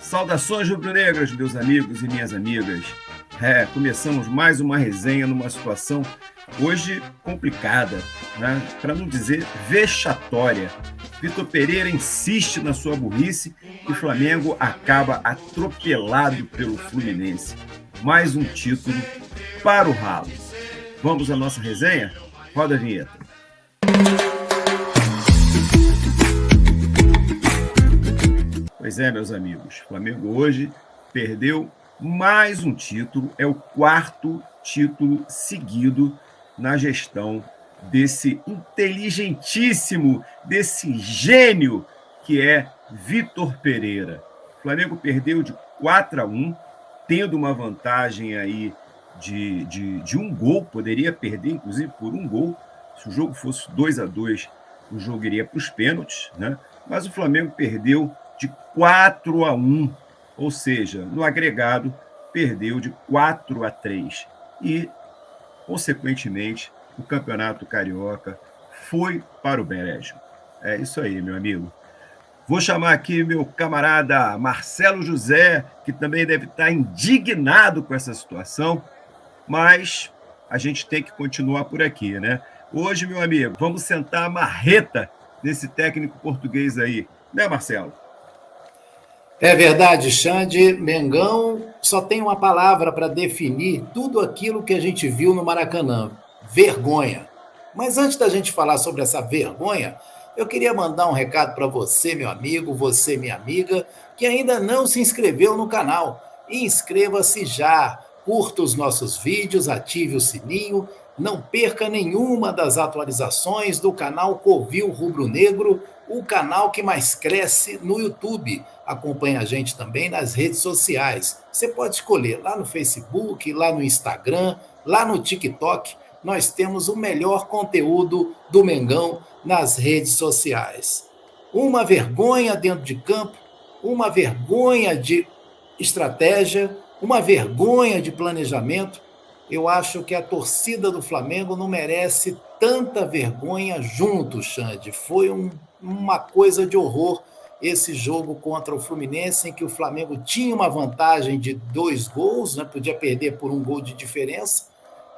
Saudações rubro-negras, meus amigos e minhas amigas. Começamos mais uma resenha numa situação hoje complicada, né? Para não dizer vexatória. Vitor Pereira insiste na sua burrice e o Flamengo acaba atropelado pelo Fluminense. Mais um título para o ralo. Vamos à nossa resenha? Roda a vinheta. Pois é, meus amigos, o Flamengo hoje perdeu mais um título, é o quarto título seguido na gestão desse inteligentíssimo, desse gênio que é Vitor Pereira. O Flamengo perdeu de 4-1, tendo uma vantagem aí de um gol, poderia perder inclusive por um gol. Se o jogo fosse 2-2, o jogo iria para os pênaltis, né? Mas o Flamengo perdeu de 4-1, ou seja, no agregado, perdeu de 4-3. E, consequentemente, o Campeonato Carioca foi para o brejo. É isso aí, meu amigo. Vou chamar aqui meu camarada Marcelo José, que também deve estar indignado com essa situação, mas a gente tem que continuar por aqui, né? Hoje, meu amigo, vamos sentar a marreta nesse técnico português aí, né, Marcelo? É verdade, Xande. Mengão só tem uma palavra para definir tudo aquilo que a gente viu no Maracanã: vergonha. Mas antes da gente falar sobre essa vergonha, eu queria mandar um recado para você, meu amigo, você, minha amiga, que ainda não se inscreveu no canal. Inscreva-se já, curta os nossos vídeos, ative o sininho, não perca nenhuma das atualizações do canal Covil Rubro Negro, o canal que mais cresce no YouTube. Acompanhe a gente também nas redes sociais. Você pode escolher lá no Facebook, lá no Instagram, lá no TikTok. Nós temos o melhor conteúdo do Mengão nas redes sociais. Uma vergonha dentro de campo, uma vergonha de estratégia, uma vergonha de planejamento. Eu acho que a torcida do Flamengo não merece tanta vergonha junto, Xande. Foi uma coisa de horror esse jogo contra o Fluminense, em que o Flamengo tinha uma vantagem de 2 gols, né? Podia perder por 1 gol de diferença,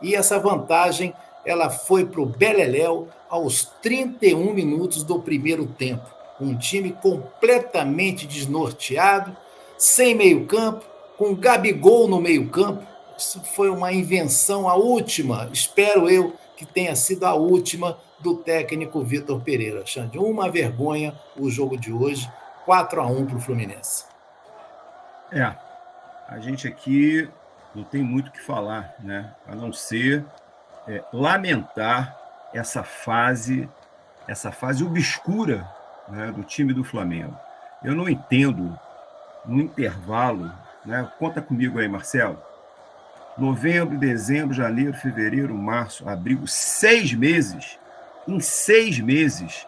e essa vantagem ela foi para o beleléu aos 31 minutos do primeiro tempo. Um time completamente desnorteado, sem meio campo, com Gabigol no meio campo. Isso foi uma invenção, a última, espero eu que tenha sido a última do técnico Vitor Pereira. Xande, uma vergonha o jogo de hoje, 4-1 para o Fluminense. A gente aqui não tem muito o que falar, né? A não ser lamentar essa fase obscura, né, do time do Flamengo. Eu não entendo, no intervalo, né? Conta comigo aí, Marcelo. Novembro, dezembro, janeiro, fevereiro, março, abril, 6 meses. Em 6 meses,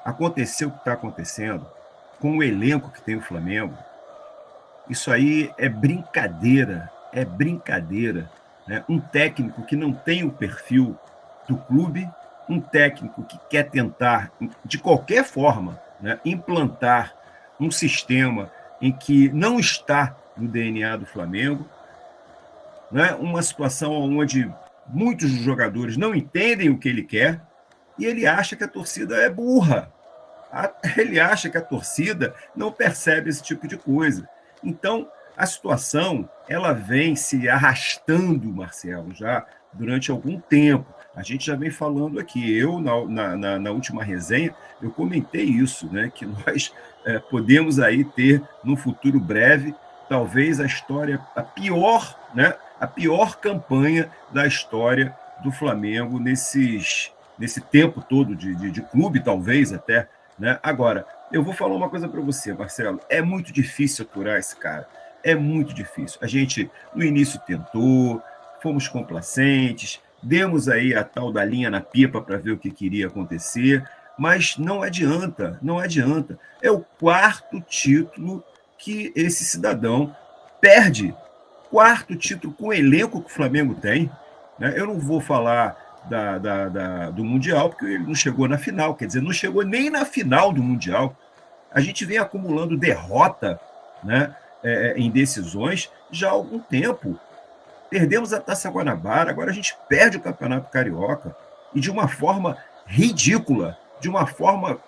aconteceu o que está acontecendo com o elenco que tem o Flamengo. Isso aí é brincadeira, né? Um técnico que não tem o perfil do clube, um técnico que quer tentar, de qualquer forma, né, implantar um sistema em que não está no DNA do Flamengo, né? Uma situação onde muitos jogadores não entendem o que ele quer e ele acha que a torcida é burra. Ele acha que a torcida não percebe esse tipo de coisa. Então, a situação ela vem se arrastando, Marcelo, já durante algum tempo. A gente já vem falando aqui. Eu, na última resenha, eu comentei isso, né, que nós podemos aí ter, no futuro breve, talvez a pior campanha da história do Flamengo nesse tempo todo de clube, talvez até, né? Agora, eu vou falar uma coisa para você, Marcelo. É muito difícil aturar esse cara. É muito difícil. A gente, no início, tentou, fomos complacentes, demos aí a tal da linha na pipa para ver o que queria acontecer, mas não adianta, não adianta. É o quarto título que esse cidadão perde. Quarto título com o elenco que o Flamengo tem, né? Eu não vou falar do Mundial, porque ele não chegou na final, quer dizer, não chegou nem na final do Mundial. A gente vem acumulando derrota, né, em decisões já há algum tempo. Perdemos a Taça Guanabara, agora a gente perde o Campeonato Carioca, e de uma forma ridícula, de uma forma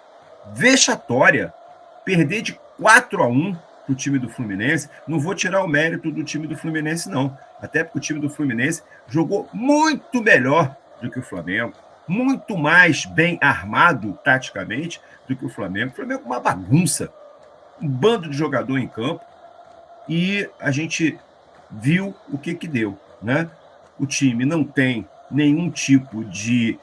vexatória. Perder de 4-1 para o time do Fluminense, não vou tirar o mérito do time do Fluminense, não. Até porque o time do Fluminense jogou muito melhor do que o Flamengo, muito mais bem armado taticamente do que o Flamengo. O Flamengo é uma bagunça, um bando de jogador em campo, e a gente viu o que deu, né? O time não tem nenhum tipo de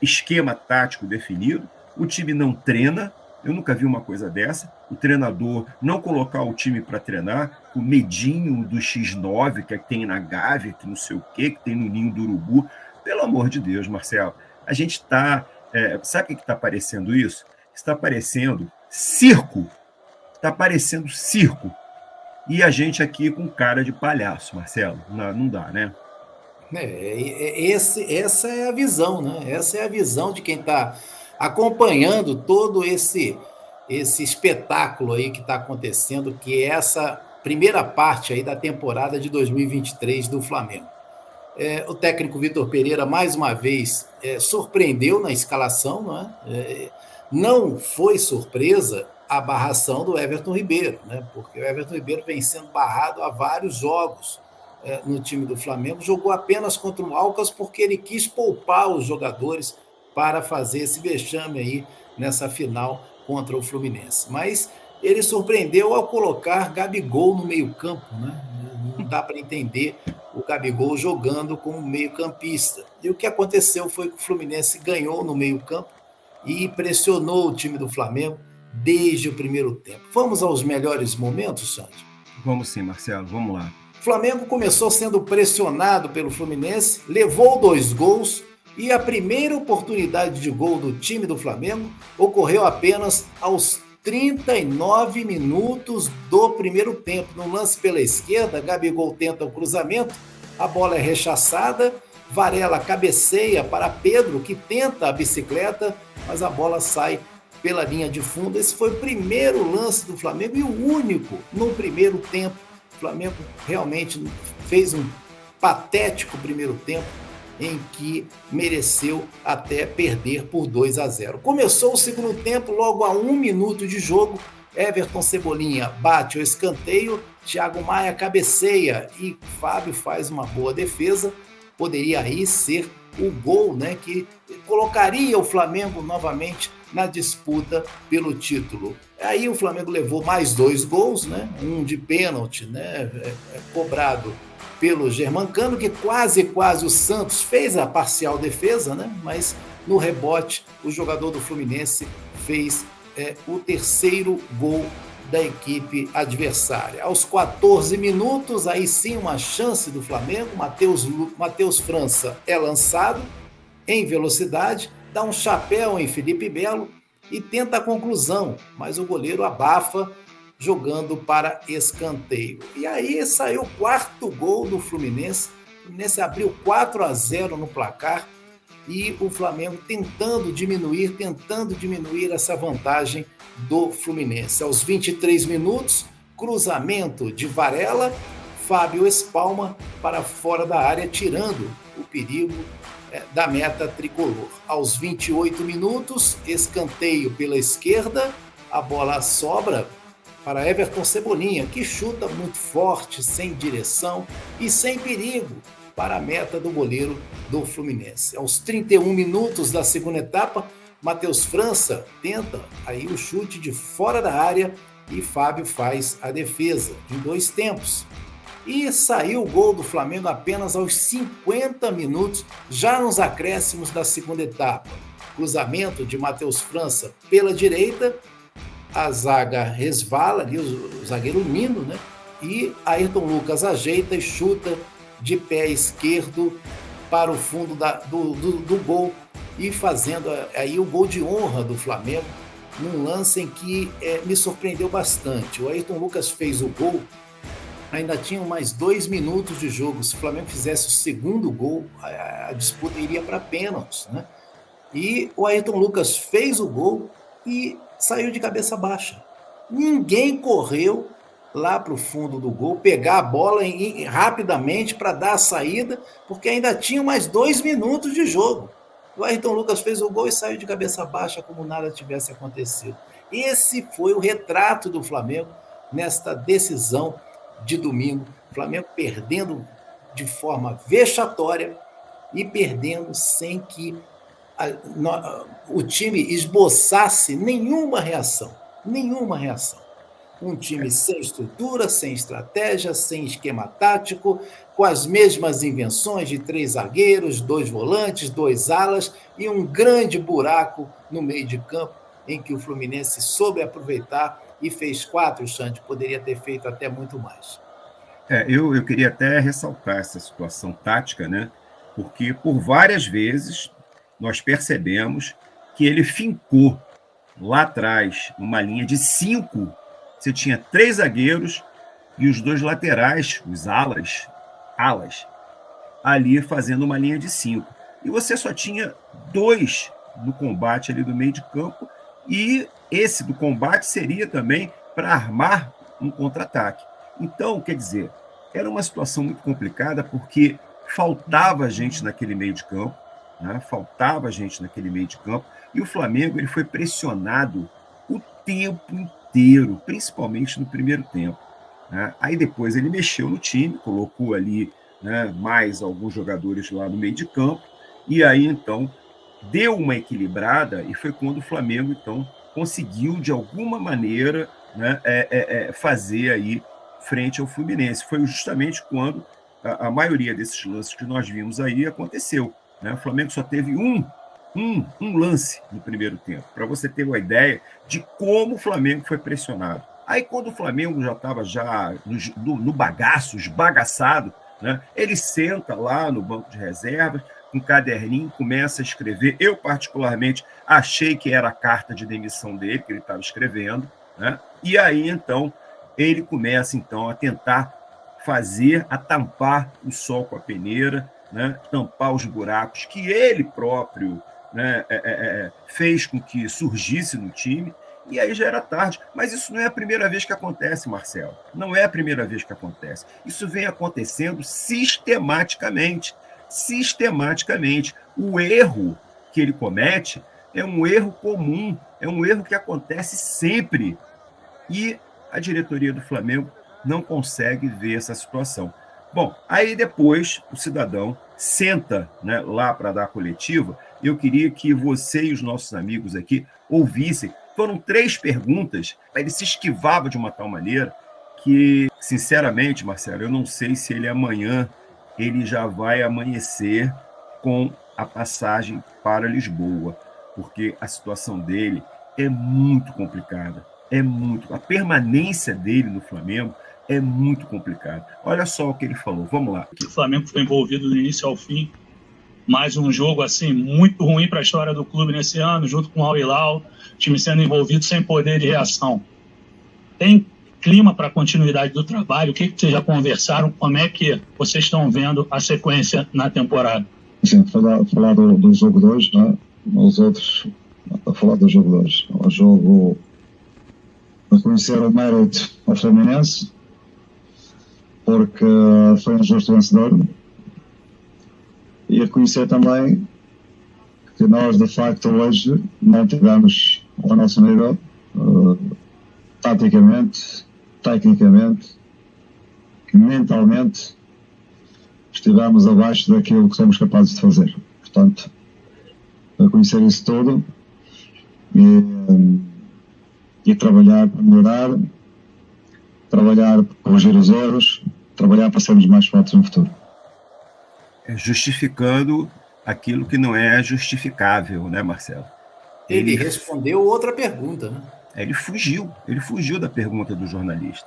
esquema tático definido, o time não treina. Eu nunca vi uma coisa dessa. O treinador não colocar o time para treinar, o medinho do X9 que tem na Gávea, que não sei o quê, que tem no Ninho do Urubu. Pelo amor de Deus, Marcelo, a gente está... sabe o que está parecendo isso? Está parecendo circo. Está parecendo circo. E a gente aqui com cara de palhaço, Marcelo. Não dá, né? Essa é a visão, né? Essa é a visão de quem está acompanhando todo esse espetáculo aí que está acontecendo, que é essa primeira parte aí da temporada de 2023 do Flamengo. O técnico Vitor Pereira, mais uma vez, surpreendeu na escalação, não é? Não foi surpresa a barração do Everton Ribeiro, né? Porque o Everton Ribeiro vem sendo barrado há vários jogos no time do Flamengo, jogou apenas contra o Alcas porque ele quis poupar os jogadores para fazer esse vexame aí nessa final contra o Fluminense. Mas ele surpreendeu ao colocar Gabigol no meio-campo, né? Não dá para entender o Gabigol jogando como meio-campista. E o que aconteceu foi que o Fluminense ganhou no meio-campo e pressionou o time do Flamengo desde o primeiro tempo. Vamos aos melhores momentos, Sandy? Vamos sim, Marcelo, vamos lá. O Flamengo começou sendo pressionado pelo Fluminense, levou 2 gols e a primeira oportunidade de gol do time do Flamengo ocorreu apenas aos 39 minutos do primeiro tempo. No lance pela esquerda, Gabigol tenta o cruzamento, a bola é rechaçada, Varela cabeceia para Pedro, que tenta a bicicleta, mas a bola sai pela linha de fundo. Esse foi o primeiro lance do Flamengo e o único no primeiro tempo. O Flamengo realmente fez um patético primeiro tempo em que mereceu até perder por 2-0. Começou o segundo tempo, logo a 1 minuto de jogo, Everton Cebolinha bate o escanteio, Thiago Maia cabeceia e Fábio faz uma boa defesa. Poderia aí ser o gol, né, que colocaria o Flamengo novamente na disputa pelo título. Aí o Flamengo levou mais 2 gols, né, um de pênalti, né, cobrado pelo Germancano, que quase o Santos fez a parcial defesa, né, mas no rebote o jogador do Fluminense fez o terceiro gol da equipe adversária. Aos 14 minutos, aí sim uma chance do Flamengo, Matheus França é lançado em velocidade, dá um chapéu em Felipe Melo e tenta a conclusão, mas o goleiro abafa jogando para escanteio. E aí saiu o 4º gol do Fluminense. O Fluminense abriu 4-0 no placar e o Flamengo tentando diminuir essa vantagem do Fluminense. Aos 23 minutos, cruzamento de Varela, Fábio espalma para fora da área, tirando o perigo da meta tricolor. Aos 28 minutos, escanteio pela esquerda, a bola sobra para Everton Cebolinha, que chuta muito forte, sem direção e sem perigo para a meta do goleiro do Fluminense. Aos 31 minutos da segunda etapa, Matheus França tenta aí o chute de fora da área e Fábio faz a defesa em 2 tempos. E saiu o gol do Flamengo apenas aos 50 minutos, já nos acréscimos da segunda etapa. Cruzamento de Matheus França pela direita, a zaga resvala ali, o zagueiro Nino, né? E Ayrton Lucas ajeita e chuta de pé esquerdo para o fundo do gol e fazendo aí o gol de honra do Flamengo, num lance em que me surpreendeu bastante. O Ayrton Lucas fez o gol, ainda tinham mais 2 minutos de jogo. Se o Flamengo fizesse o segundo gol, a disputa iria para pênaltis, né? E o Ayrton Lucas fez o gol e saiu de cabeça baixa. Ninguém correu lá para o fundo do gol, pegar a bola rapidamente para dar a saída, porque ainda tinha mais 2 minutos de jogo. O Ayrton Lucas fez o gol e saiu de cabeça baixa como nada tivesse acontecido. Esse foi o retrato do Flamengo nesta decisão de domingo. O Flamengo perdendo de forma vexatória e perdendo sem que o time esboçasse nenhuma reação. Nenhuma reação. Um time sem estrutura, sem estratégia, sem esquema tático, com as mesmas invenções de 3 zagueiros, 2 volantes, 2 alas e um grande buraco no meio de campo em que o Fluminense soube aproveitar e fez 4, Xande, poderia ter feito até muito mais. Eu queria até ressaltar essa situação tática, né? Porque por várias vezes nós percebemos que ele fincou lá atrás uma linha de 5. Você tinha 3 zagueiros e os 2 laterais, os alas, ali fazendo uma linha de 5. E você só tinha 2 no combate ali do meio de campo, e esse do combate seria também para armar um contra-ataque. Então, quer dizer, era uma situação muito complicada, porque faltava gente naquele meio de campo, né? E o Flamengo ele foi pressionado o tempo inteiro, principalmente no primeiro tempo, né? Aí depois ele mexeu no time, colocou ali, né, mais alguns jogadores lá no meio de campo, e aí então deu uma equilibrada, e foi quando o Flamengo então conseguiu de alguma maneira, né, fazer aí frente ao Fluminense. Foi justamente quando a maioria desses lances que nós vimos aí aconteceu, né? O Flamengo só teve um lance no primeiro tempo, para você ter uma ideia de como o Flamengo foi pressionado. Aí, quando o Flamengo já estava no bagaço, esbagaçado, né, ele senta lá no banco de reservas, com um caderninho, começa a escrever. Eu, particularmente, achei que era a carta de demissão dele, que ele estava escrevendo, né? E aí, então, ele começa então a tentar tampar o sol com a peneira, né? Tampar os buracos que ele próprio, né, fez com que surgisse no time, e aí já era tarde. Mas isso não é a primeira vez que acontece, Marcelo. Não é a primeira vez que acontece. Isso vem acontecendo sistematicamente. O erro que ele comete é um erro comum, é um erro que acontece sempre. E a diretoria do Flamengo não consegue ver essa situação. Bom, aí depois o cidadão senta, né, lá para dar a coletiva. Eu queria que você e os nossos amigos aqui ouvissem. Foram 3 perguntas, ele se esquivava de uma tal maneira que, sinceramente, Marcelo, eu não sei se ele já vai amanhecer com a passagem para Lisboa, porque a situação dele é muito complicada. A permanência dele no Flamengo é muito complicada. Olha só o que ele falou, vamos lá. O Flamengo foi envolvido do início ao fim. Mais um jogo assim muito ruim para a história do clube nesse ano, junto com o Al Hilal, time sendo envolvido sem poder de reação. Tem clima para a continuidade do trabalho? O que vocês já conversaram? Como é que vocês estão vendo a sequência na temporada? Sim, falar do jogo de hoje, não é? Os outros, a falar do jogo de hoje. O jogo, reconhecer o mérito ao Fluminense, porque foi um justo vencedor, e reconhecer também que nós, de facto, hoje não tivemos ao nosso nível, taticamente, tecnicamente, mentalmente, estivemos abaixo daquilo que somos capazes de fazer. Portanto, reconhecer isso tudo e trabalhar para melhorar, trabalhar para corrigir os erros, trabalhar para sermos mais fortes no futuro. Justificando aquilo que não é justificável, né, Marcelo? Ele respondeu outra pergunta, né? Ele fugiu da pergunta do jornalista,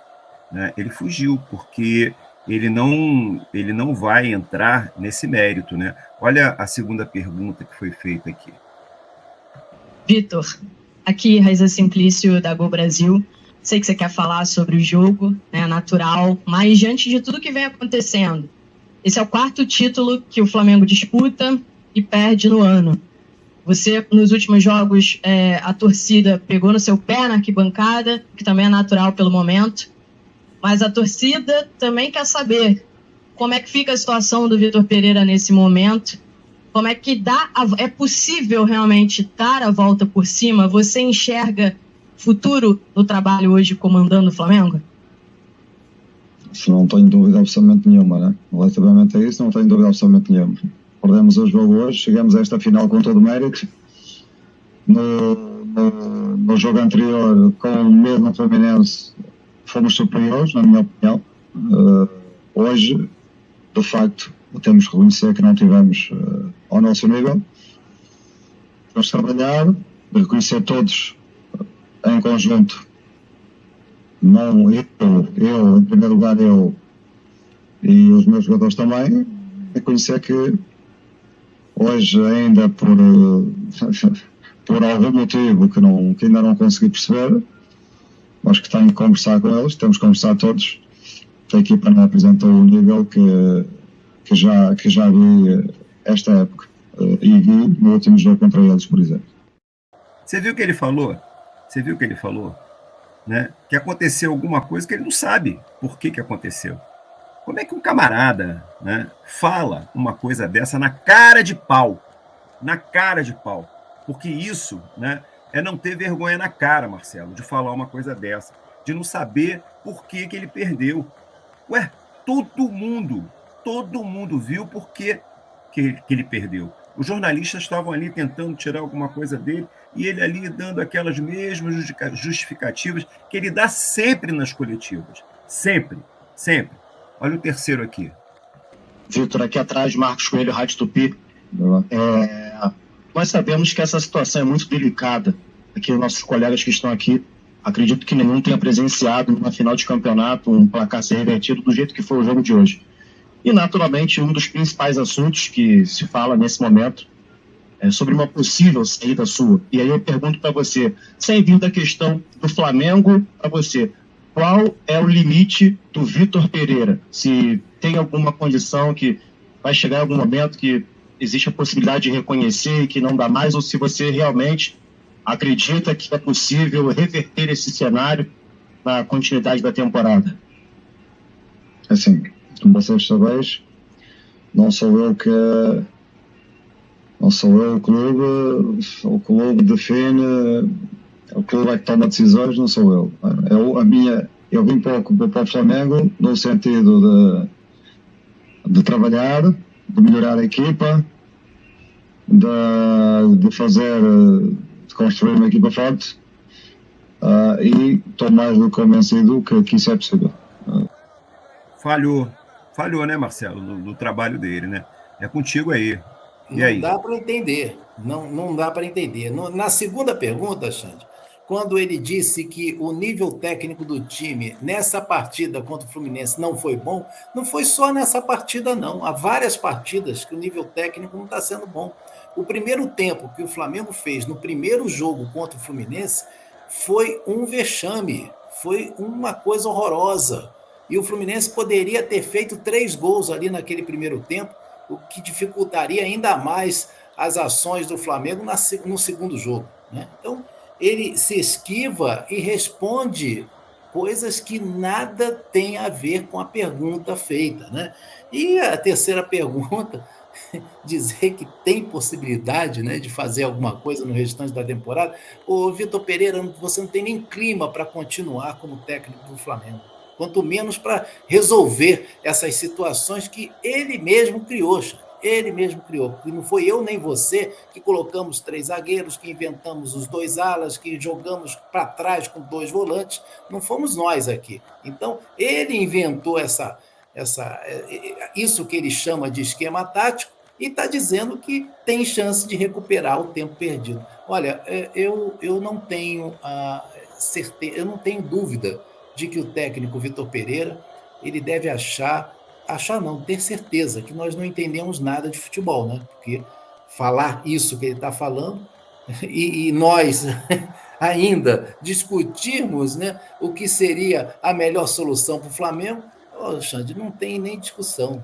né? Ele fugiu, porque ele não vai entrar nesse mérito, né? Olha a segunda pergunta que foi feita aqui. Vitor, aqui Raiza Simplício da Gol Brasil. Sei que você quer falar sobre o jogo, né, natural, mas diante de tudo que vem acontecendo, esse é o 4º título que o Flamengo disputa e perde no ano. Você, nos últimos jogos, a torcida pegou no seu pé na arquibancada, que também é natural pelo momento. mas a torcida também quer saber como é que fica a situação do Vitor Pereira nesse momento, como é que é possível realmente dar a volta por cima? Você enxerga futuro no trabalho hoje comandando o Flamengo? Isso não tenho dúvida absolutamente nenhuma, né? Relativamente a isso, não tenho dúvida absolutamente nenhuma. Perdemos o jogo hoje, chegamos a esta final com todo o mérito. No jogo anterior, com o mesmo Fluminense, fomos superiores, na minha opinião. Hoje, de facto, temos que reconhecer que não tivemos ao nosso nível. Vamos trabalhar, reconhecer todos em conjunto. Não eu, em primeiro lugar, eu e os meus jogadores também, reconhecer que hoje ainda por algum motivo que ainda não consegui perceber, acho que tenho que conversar com eles, temos que conversar todos. A equipa não apresentou o nível que já vi esta época e vi no último jogo contra eles, por exemplo. Você viu o que ele falou? Né? Que aconteceu alguma coisa que ele não sabe por que aconteceu. Como é que um camarada, né, fala uma coisa dessa na cara de pau? Na cara de pau. Porque isso, né, é não ter vergonha na cara, Marcelo, de falar uma coisa dessa, de não saber por que ele perdeu. Ué, todo mundo viu por que ele perdeu. Os jornalistas estavam ali tentando tirar alguma coisa dele e ele ali dando aquelas mesmas justificativas que ele dá sempre nas coletivas. Sempre. Olha o terceiro aqui. Vitor, aqui atrás, Marcos Coelho, Rádio Tupi. Nós sabemos que essa situação é muito delicada. Aqui, os nossos colegas que estão aqui, acredito que nenhum tenha presenciado numa final de campeonato um placar ser revertido do jeito que foi o jogo de hoje. E, naturalmente, um dos principais assuntos que se fala nesse momento é sobre uma possível saída sua. E aí eu pergunto para você, sem vir da questão do Flamengo, para você, qual é o limite do Vitor Pereira? Se tem alguma condição que vai chegar em algum momento que existe a possibilidade de reconhecer e que não dá mais, ou se você realmente acredita que é possível reverter esse cenário na continuidade da temporada? Assim, como vocês sabeis, não sou eu o clube define, o clube é que toma decisões, não sou eu. Eu vim para o Flamengo no sentido de trabalhar, de melhorar a equipa, de construir uma equipa forte, e estou mais do que convencido que isso é possível. Falhou, né, Marcelo, no trabalho dele, né? É contigo aí. E aí? Não dá para entender. Não dá para entender. Na segunda pergunta, Xande, quando ele disse que o nível técnico do time nessa partida contra o Fluminense não foi bom, não foi só nessa partida, não. Há várias partidas que o nível técnico não está sendo bom. O primeiro tempo que o Flamengo fez no primeiro jogo contra o Fluminense foi um vexame, foi uma coisa horrorosa. E o Fluminense poderia ter feito 3 gols ali naquele primeiro tempo, o que dificultaria ainda mais as ações do Flamengo no segundo jogo, né? Então, ele se esquiva e responde coisas que nada tem a ver com a pergunta feita, né? E a terceira pergunta, dizer que tem possibilidade, né, de fazer alguma coisa no restante da temporada. Ô, Vitor Pereira, você não tem nem clima para continuar como técnico do Flamengo, quanto menos para resolver essas situações que ele mesmo criou. Ele mesmo criou. E não foi eu nem você que colocamos 3 zagueiros, que inventamos os 2 alas, que jogamos para trás com 2 volantes. Não fomos nós aqui. Então, ele inventou isso que ele chama de esquema tático e está dizendo que tem chance de recuperar o tempo perdido. Olha, eu não tenho certeza, eu não tenho dúvida de que o técnico Vitor Pereira ele deve ter certeza que nós não entendemos nada de futebol, né? Porque falar isso que ele está falando e nós ainda discutirmos, né, o que seria a melhor solução para o Flamengo, Xande, não tem nem discussão.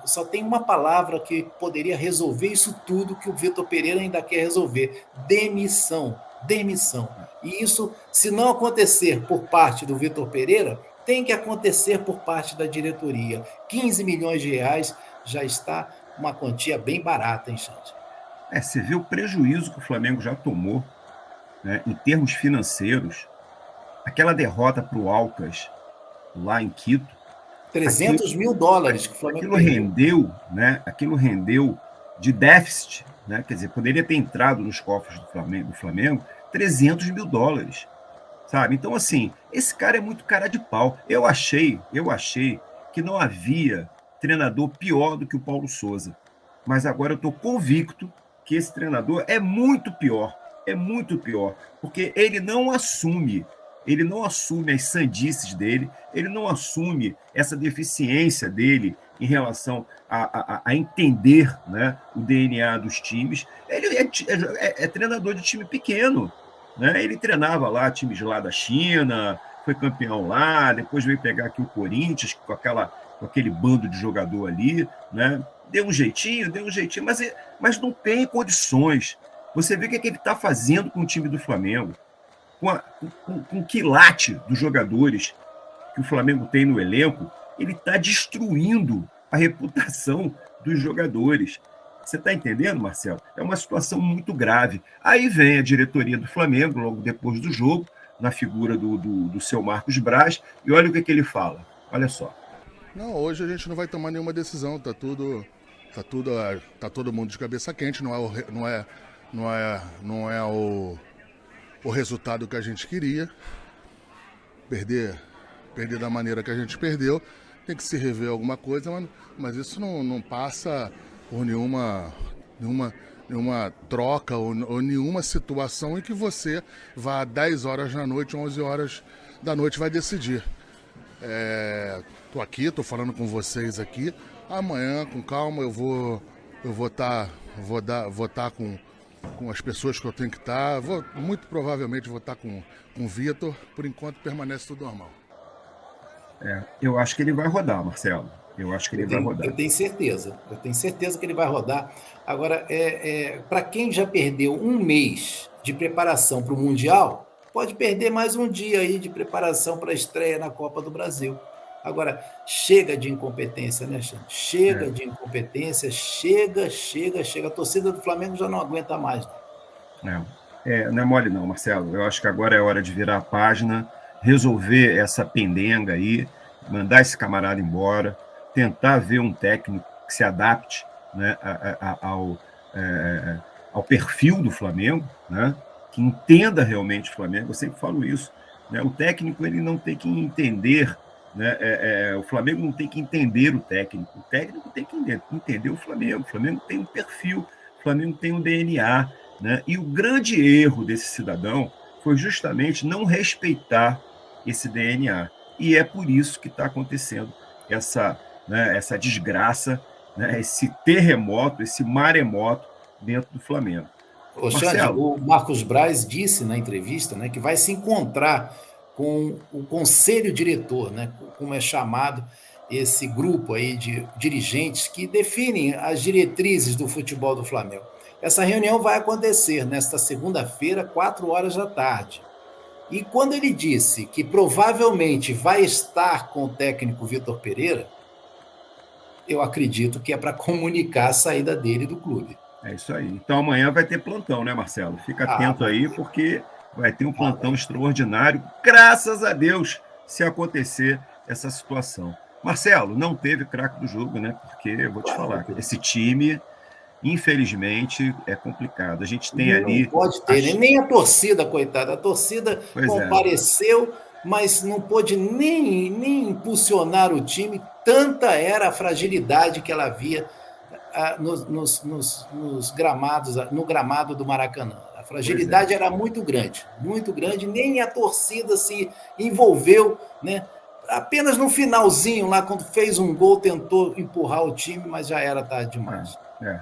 Só tem uma palavra que poderia resolver isso tudo que o Vitor Pereira ainda quer resolver: demissão. E isso, se não acontecer por parte do Vitor Pereira, tem que acontecer por parte da diretoria. 15 milhões de reais já está uma quantia bem barata, hein, Xande? Você vê o prejuízo que o Flamengo já tomou, né, em termos financeiros. Aquela derrota para o Alcas, lá em Quito. 300 mil dólares que o Flamengo rendeu, né? Aquilo rendeu de déficit, né? Quer dizer, poderia ter entrado nos cofres do Flamengo 300 mil dólares, sabe? Então, assim, esse cara é muito cara de pau. Eu achei que não havia treinador pior do que o Paulo Souza. Mas agora eu estou convicto que esse treinador é muito pior, porque ele não assume as sandices dele, ele não assume essa deficiência dele em relação a entender, né, o DNA dos times. Ele é treinador de time pequeno, né? Ele treinava lá times lá da China, foi campeão lá, depois veio pegar aqui o Corinthians com aquele bando de jogador ali, né? Deu um jeitinho, mas não tem condições. Você vê o que ele está fazendo com o time do Flamengo, com o quilate dos jogadores que o Flamengo tem no elenco, ele está destruindo a reputação dos jogadores. Você está entendendo, Marcelo? É uma situação muito grave. Aí vem a diretoria do Flamengo, logo depois do jogo, na figura do seu Marcos Braz, e olha o que ele fala. Olha só. Não, hoje a gente não vai tomar nenhuma decisão, tá todo mundo de cabeça quente, não é o resultado que a gente queria. Perder da maneira que a gente perdeu, tem que se rever alguma coisa, mas isso não passa por nenhuma troca ou nenhuma situação em que você vá 10 horas da noite, 11 horas da noite vai decidir. Tô aqui, tô falando com vocês aqui. Amanhã, com calma, eu vou estar com as pessoas que eu tenho que estar. Muito provavelmente vou estar com o Vitor. Por enquanto, permanece tudo normal. Eu acho que ele vai rodar, Marcelo. Eu acho que ele vai rodar. Eu tenho certeza que ele vai rodar. Agora, para quem já perdeu um mês de preparação para o Mundial, pode perder mais um dia aí de preparação para a estreia na Copa do Brasil. Agora, chega de incompetência, né, Xande? Chega de incompetência, chega. A torcida do Flamengo já não aguenta mais. Não é mole não, Marcelo. Eu acho que agora é hora de virar a página, resolver essa pendenga aí, mandar esse camarada embora, tentar ver um técnico que se adapte, né, ao perfil do Flamengo, né, que entenda realmente o Flamengo. Eu sempre falo isso, né? O técnico ele não tem que entender, né, o Flamengo não tem que entender o técnico tem que entender o Flamengo. O Flamengo tem um perfil, o Flamengo tem um DNA, né? E o grande erro desse cidadão foi justamente não respeitar esse DNA. E é por isso que está acontecendo essa desgraça, né? Esse terremoto, esse maremoto dentro do Flamengo. Xande, o Marcos Braz disse na entrevista, né, que vai se encontrar com o conselho diretor, né, como é chamado esse grupo aí de dirigentes que definem as diretrizes do futebol do Flamengo. Essa reunião vai acontecer nesta segunda-feira, 4 horas da tarde. E quando ele disse que provavelmente vai estar com o técnico Vitor Pereira, eu acredito que é para comunicar a saída dele do clube. É isso aí. Então amanhã vai ter plantão, né, Marcelo? Fica atento aí, porque vai ter um plantão extraordinário, graças a Deus, se acontecer essa situação. Marcelo, não teve craque do jogo, né? Porque eu vou te falar, esse time, infelizmente, é complicado. A gente tem ali... Não pode ter, nem a torcida, coitada. A torcida compareceu, mas não pôde nem impulsionar o time. Tanta era a fragilidade que ela via nos gramados, no gramado do Maracanã. A fragilidade era muito grande, nem a torcida se envolveu, né? Apenas no finalzinho, lá quando fez um gol, tentou empurrar o time, mas já era tarde demais.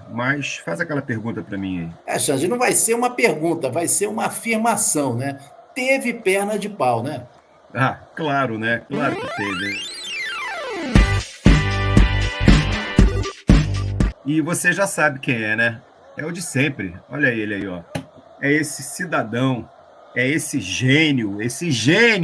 Mas faz aquela pergunta para mim aí. Xande, não vai ser uma pergunta, vai ser uma afirmação, né? Teve perna de pau, né? Claro, né? Claro que teve. E você já sabe quem é, né? É o de sempre. Olha ele aí, ó. É esse cidadão, é esse gênio,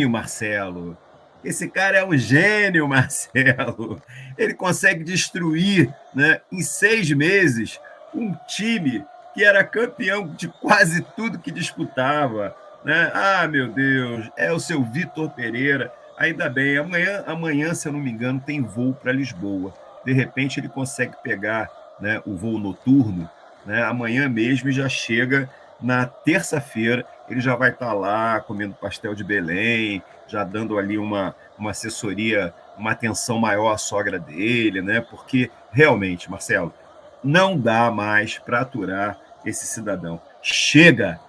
Marcelo. Esse cara é um gênio, Marcelo. Ele consegue destruir, né, em 6 meses um time que era campeão de quase tudo que disputava. Né? Ah, meu Deus, é o seu Vitor Pereira. Ainda bem, amanhã, se eu não me engano, tem voo para Lisboa. De repente ele consegue pegar, né, o voo noturno, né, amanhã mesmo e já chega na terça-feira. Ele já vai estar lá comendo pastel de Belém, já dando ali uma assessoria, uma atenção maior à sogra dele, né? Porque realmente, Marcelo, não dá mais para aturar esse cidadão. Chega,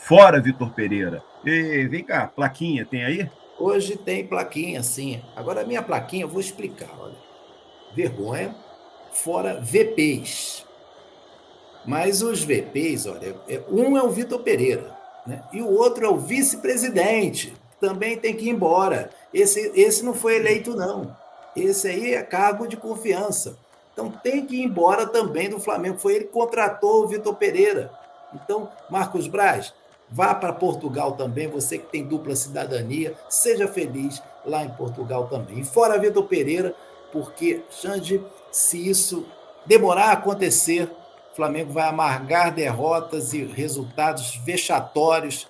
fora Vitor Pereira. E, vem cá, plaquinha, tem aí? Hoje tem plaquinha, sim. Agora, a minha plaquinha, eu vou explicar. Olha, vergonha, fora VPs. Mas os VPs, olha, um é o Vitor Pereira, né? E o outro é o vice-presidente, também tem que ir embora. Esse não foi eleito, não. Esse aí é cargo de confiança. Então tem que ir embora também do Flamengo. Foi ele que contratou o Vitor Pereira. Então, Marcos Braz, vá para Portugal também, você que tem dupla cidadania, seja feliz lá em Portugal também. E fora Vitor Pereira, porque, Xande, se isso demorar a acontecer, o Flamengo vai amargar derrotas e resultados vexatórios,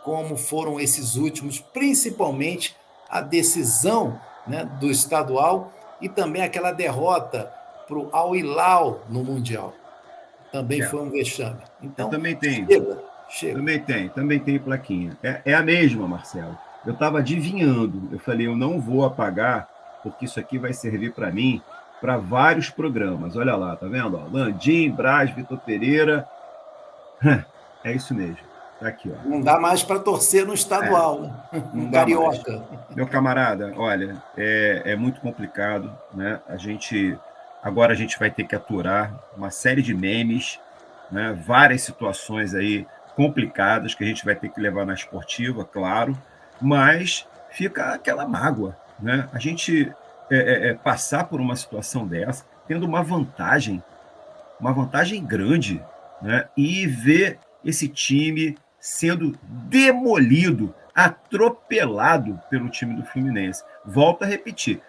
como foram esses últimos, principalmente a decisão, né, do estadual e também aquela derrota para o Al Hilal no Mundial. Também foi um vexame. Então, também tenho. Chega. Também tem plaquinha. É a mesma, Marcelo. Eu estava adivinhando. Eu falei, eu não vou apagar, porque isso aqui vai servir para mim para vários programas. Olha lá, tá vendo? Ó, Landim, Braz, Vitor Pereira. É isso mesmo. Tá aqui, ó. Não dá mais para torcer no estadual, não carioca. Meu camarada, olha, é muito complicado, né? Agora a gente vai ter que aturar uma série de memes, né? Várias situações aí complicadas que a gente vai ter que levar na esportiva, claro, mas fica aquela mágoa, né? A gente passar por uma situação dessa, tendo uma vantagem grande, né? E ver esse time sendo demolido, atropelado pelo time do Fluminense. Volto a repetir,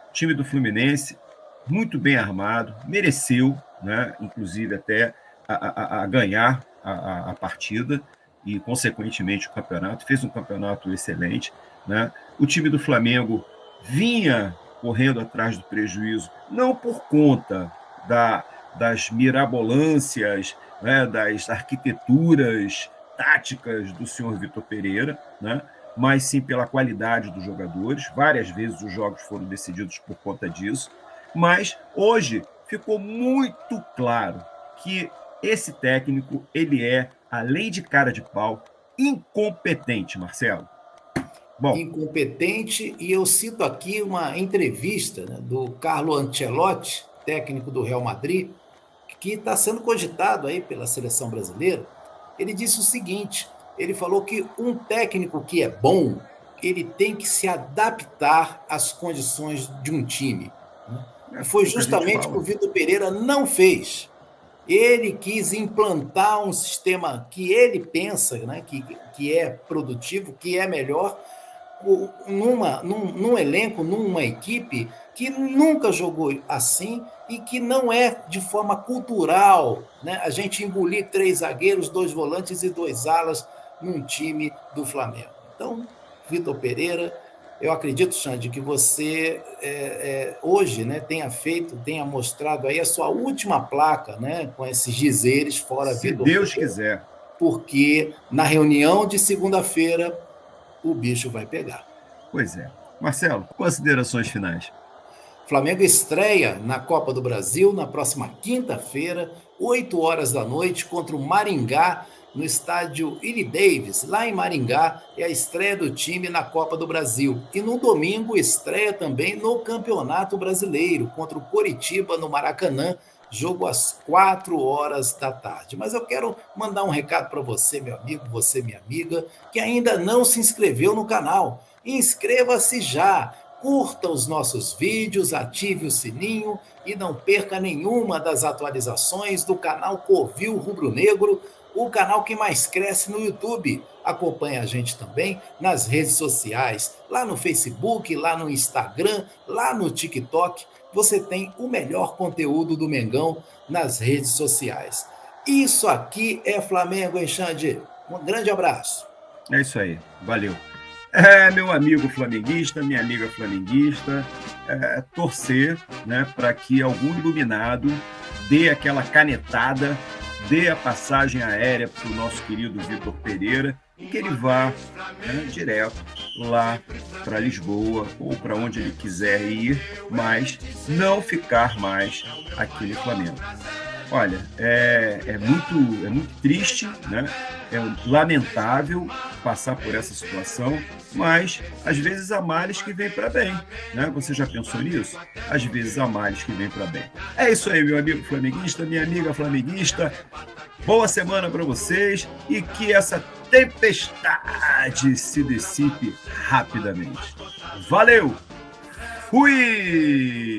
o time do Fluminense, muito bem armado, mereceu, né, inclusive até a ganhar a partida e, consequentemente, o campeonato. Fez um campeonato excelente. Né? O time do Flamengo vinha correndo atrás do prejuízo, não por conta das mirabolâncias, né, das arquiteturas táticas do senhor Vitor Pereira, né, mas sim pela qualidade dos jogadores. Várias vezes os jogos foram decididos por conta disso. Mas hoje ficou muito claro que esse técnico, ele é, além de cara de pau, incompetente, Marcelo. Bom, incompetente, e eu cito aqui uma entrevista, né, do Carlo Ancelotti, técnico do Real Madrid, que está sendo cogitado aí pela seleção brasileira. Ele disse o seguinte, ele falou que um técnico que é bom, ele tem que se adaptar às condições de um time. E foi justamente o que o Vitor Pereira não fez. Ele quis implantar um sistema que ele pensa, né, que é produtivo, que é melhor, num elenco, numa equipe que nunca jogou assim e que não é de forma cultural, né? A gente engolir 3 zagueiros, 2 volantes e 2 alas num time do Flamengo. Então, Vitor Pereira, eu acredito, Xande, que você hoje, né, tenha mostrado aí a sua última placa, né, com esses dizeres fora Vitor Pereira. Se Deus quiser. Porque na reunião de segunda-feira o bicho vai pegar. Pois é. Marcelo, considerações finais. Flamengo estreia na Copa do Brasil na próxima quinta-feira, 8h da noite, contra o Maringá, no estádio Illy Davis, lá em Maringá, é a estreia do time na Copa do Brasil. E no domingo, estreia também no Campeonato Brasileiro, contra o Coritiba, no Maracanã, jogo às 4h da tarde. Mas eu quero mandar um recado para você, meu amigo, você, minha amiga, que ainda não se inscreveu no canal. Inscreva-se já! Curta os nossos vídeos, ative o sininho e não perca nenhuma das atualizações do canal Covil Rubro Negro, o canal que mais cresce no YouTube. Acompanhe a gente também nas redes sociais, lá no Facebook, lá no Instagram, lá no TikTok. Você tem o melhor conteúdo do Mengão nas redes sociais. Isso aqui é Flamengo, hein, Xande? Um grande abraço. É isso aí, valeu. Meu amigo flamenguista, minha amiga flamenguista, torcer, né, para que algum iluminado dê aquela canetada, dê a passagem aérea para o nosso querido Vitor Pereira e que ele vá, né, direto lá para Lisboa ou para onde ele quiser ir, mas não ficar mais aqui no Flamengo. Olha, é muito triste, né? É lamentável passar por essa situação, mas às vezes há males que vêm para bem, né? Você já pensou nisso? Às vezes há males que vêm para bem. É isso aí, meu amigo flamenguista, minha amiga flamenguista. Boa semana para vocês e que essa tempestade se dissipe rapidamente. Valeu! Fui!